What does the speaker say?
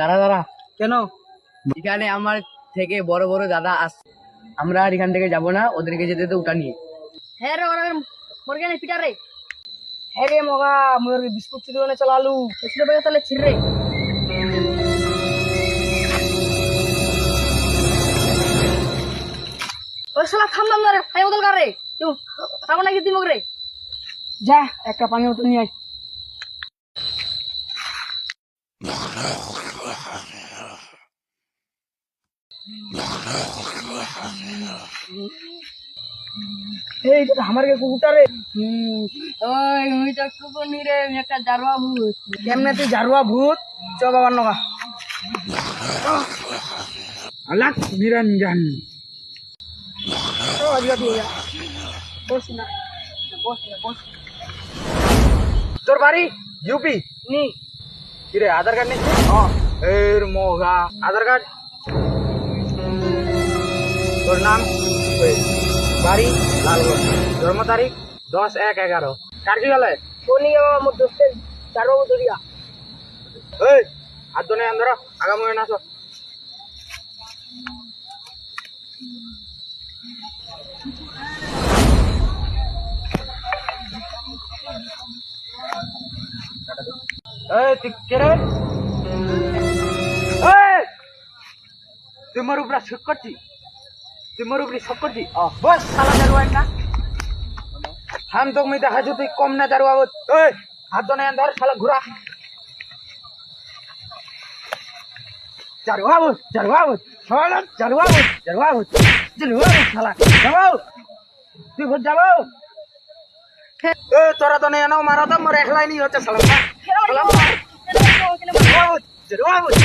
দাঁড়া দাঁড়া, কেন? এখানে আমার থেকে বড় বড় দাদা আসছে, আমরা আর এখান থেকে যাবো না, ওদেরকে যেতে তো ওটা নিয়ে। হ্যাঁ রে ওরা মরগানে পিটা রে। হ্যাঁ রে মগা মোর বিস্কুট চিড়ে চালালু এসে বেগে তাহলে ছিড়ে। ওই শালা থামলাম না রে, পানি বোতল কার রে? তুই থামো নাকি তুই মগরে? যা একটা পানি বোতল নিয়ে আয়। এই তো আমার কে কুকুরটা রে। ওই মুই তো কুকুর নি রে, আমি একটা জারোয়া ভূত। কেমনে তুই জারুয়া ভূত? চ বাবার নগা। আলাক নিরঞ্জন। ও আজকে দিয়ে যা। বস না, বস না, বস। তোর বাড়ি ইউপি? নি কিরে আধার কার্ড নেই? এর মোগা আধার কার্ড। তোর নাম? বাড়ি লালগঞ্জ। জন্ম তারিখ 10/1/11। কার কি হলে? কোনি আমার দোস্তের জারুয়া ধরিয়া। এই হাত ধরে আন ধরো, আগামী না আসো। এই তুই কে রে? এই তুই মোর উপরে শক করছি? তুই মোর উপরে শক করছি? বস শালা জারুয়া একটা। হাম তো আমি দেখাচ্ছি তুই কম না জারুয়া। এই হাত ধরে আন ধর, শালা ঘুরা। জারুয়া বস, জারুয়া বস, শালা জারুয়া বস, জারুয়া বস, জারুয়া বস, শালা যাও তুই ভোট যাবো। তোরা তো নেই মারা তো মোর একলাই নি হচ্ছে শালা। জারুয়া বস,